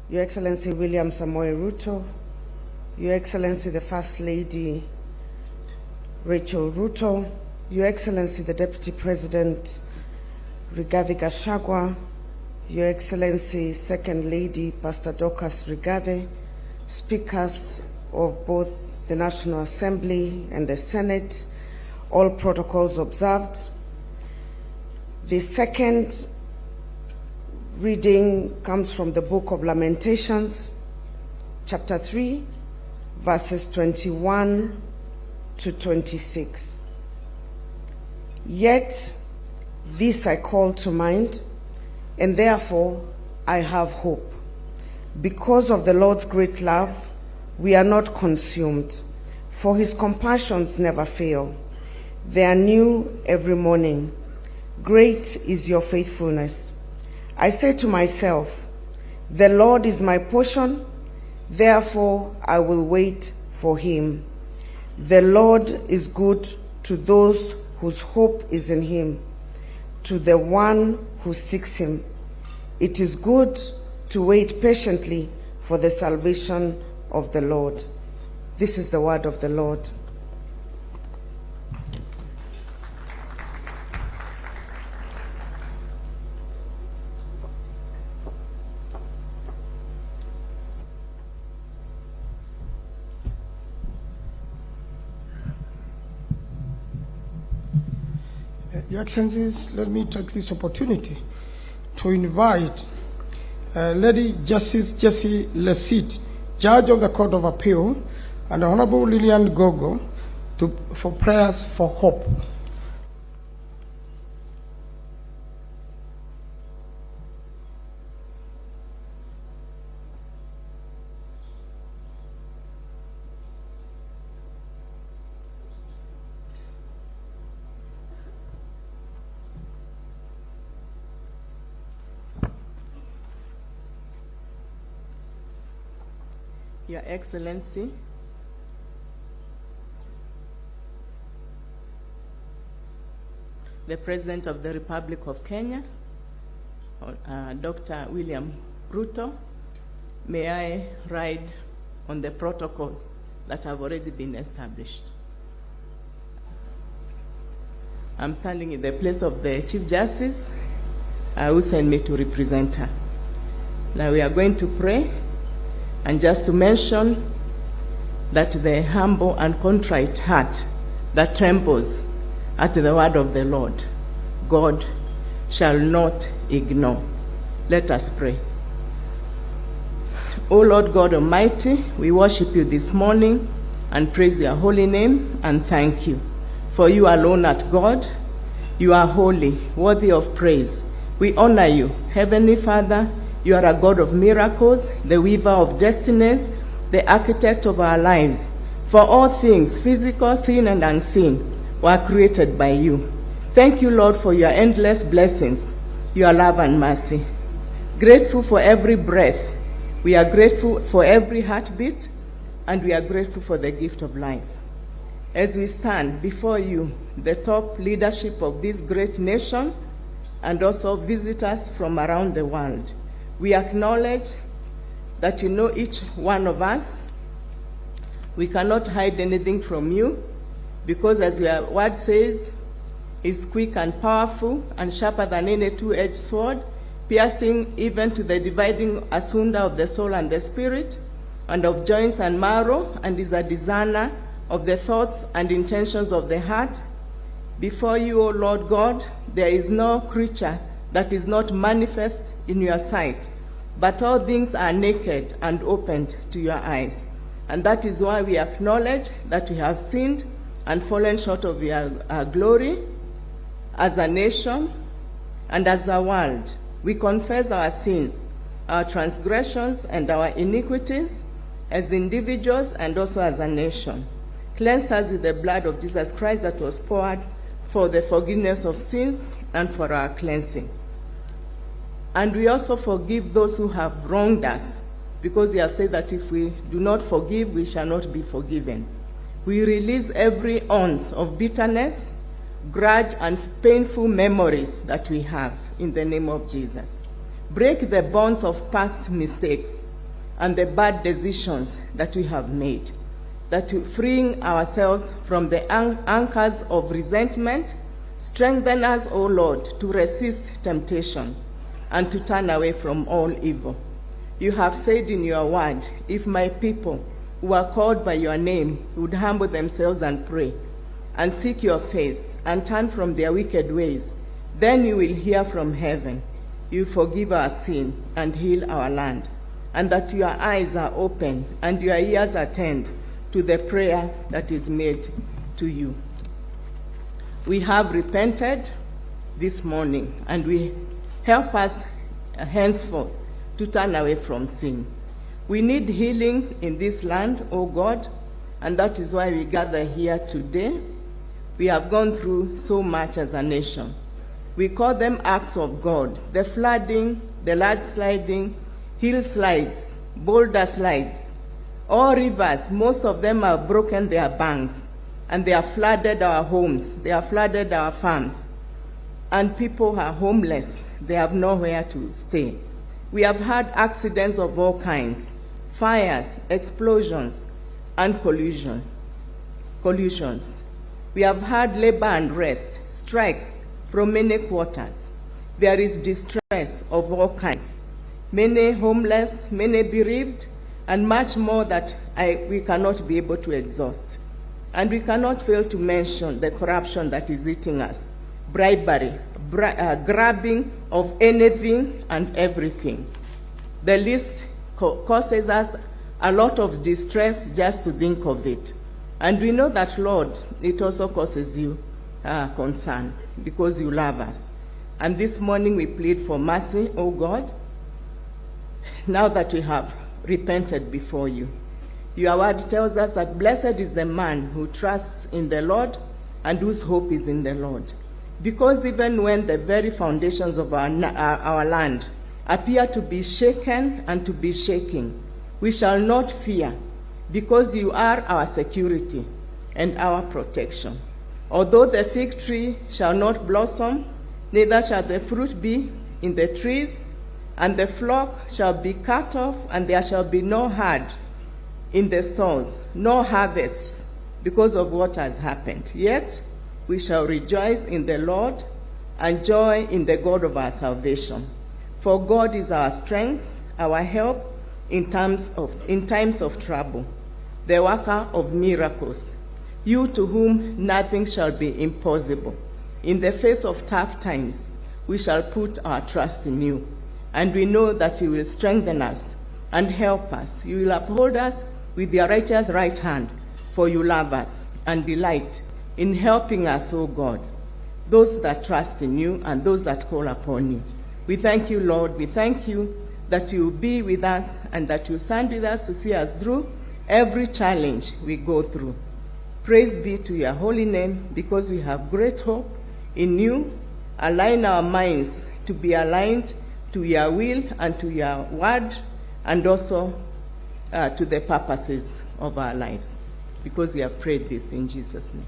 Your Excellency William Samoei Ruto, Your Excellency the First Lady Rachel Ruto, Your Excellency the Deputy President Rigathi Gachagua, Your Excellency Second Lady Pastor Dorcas Rigathi, Speakers of both the National Assembly and the Senate, all protocols observed. The second reading comes from the Book of Lamentations, chapter 3, verses 21 to 26. Yet this I call to mind, and therefore I have hope. Because of the Lord's great love, we are not consumed, for his compassions never fail. They are new every morning. Great is your faithfulness. I say to myself, the Lord is my portion, therefore I will wait for him. The Lord is good to those whose hope is in him, to the one who seeks him. It is good to wait patiently for the salvation of the Lord. This is the word of the Lord. Your Excellencies, let me take this opportunity to invite Lady Justice Jessie Lesit, Judge of the Court of Appeal, and Honorable Lillian Gogo for prayers for hope. Your Excellency, the President of the Republic of Kenya, Dr. William Ruto, may I ride on the protocols that have already been established. I'm standing in the place of the Chief Justice who sent me to represent her. Now we are going to pray. And just to mention that the humble and contrite heart that trembles at the word of the Lord, God shall not ignore. Let us pray. O Lord God Almighty, we worship you this morning and praise your holy name and thank you. For you alone art God, you are holy, worthy of praise. We honor you, Heavenly Father. You are a God of miracles, the weaver of destinies, the architect of our lives. For all things, physical, seen, and unseen, were created by you. Thank you, Lord, for your endless blessings, your love and mercy. Grateful for every breath. We are grateful for every heartbeat, and we are grateful for the gift of life. As we stand before you, the top leadership of this great nation, and also visitors from around the world, we acknowledge that you know each one of us. We cannot hide anything from you because, as your word says, it's quick and powerful and sharper than any two-edged sword, piercing even to the dividing asunder of the soul and the spirit, and of joints and marrow, and is a discerner of the thoughts and intentions of the heart. Before you, O Lord God, there is no creature that is not manifest in your sight, but all things are naked and opened to your eyes. And that is why we acknowledge that we have sinned and fallen short of your glory as a nation and as a world. We confess our sins, our transgressions, and our iniquities as individuals and also as a nation. Cleanse us with the blood of Jesus Christ that was poured for the forgiveness of sins and for our cleansing. And we also forgive those who have wronged us, because you have said that if we do not forgive, we shall not be forgiven. We release every ounce of bitterness, grudge, and painful memories that we have in the name of Jesus. Break the bonds of past mistakes and the bad decisions that we have made, that freeing ourselves from the anchors of resentment, strengthen us, O Lord, to resist temptation and to turn away from all evil. You have said in your word, if my people who are called by your name would humble themselves and pray and seek your face and turn from their wicked ways, then you will hear from heaven. You forgive our sin and heal our land, and that your eyes are open and your ears attend to the prayer that is made to you. We have repented this morning, and we help us henceforth to turn away from sin. We need healing in this land, O God, and that is why we gather here today. We have gone through so much as a nation. We call them acts of God: the flooding, the landsliding, hill slides, boulder slides. All rivers, most of them have broken their banks, and they have flooded our homes, they have flooded our farms, and people are homeless. They have nowhere to stay. We have had accidents of all kinds: fires, explosions, and collisions. We have had labor unrest, strikes from many quarters. There is distress of all kinds, many homeless, many bereaved, and much more that we cannot be able to exhaust. And we cannot fail to mention the corruption that is eating us: bribery, grabbing of anything and everything. The list causes us a lot of distress just to think of it. And we know that, Lord, it also causes you concern, because you love us. And this morning we plead for mercy, O God, now that we have repented before you. Your word tells us that blessed is the man who trusts in the Lord and whose hope is in the Lord. Because even when the very foundations of our land appear to be shaken and to be shaking, we shall not fear, because you are our security and our protection. Although the fig tree shall not blossom, neither shall the fruit be in the trees, and the flock shall be cut off, and there shall be no herd in the stores, no harvest, because of what has happened. Yet we shall rejoice in the Lord and joy in the God of our salvation. For God is our strength, our help in times of trouble, the worker of miracles, you to whom nothing shall be impossible. In the face of tough times, we shall put our trust in you, and we know that you will strengthen us and help us. You will uphold us with your righteous right hand, for you love us and delight in helping us, O God, those that trust in you and those that call upon you. We thank you, Lord. We thank you that you will be with us and that you stand with us to see us through every challenge we go through. Praise be to your holy name, because we have great hope in you. Align our minds to be aligned to your will and to your word, and also to the purposes of our lives, because we have prayed this in Jesus' name.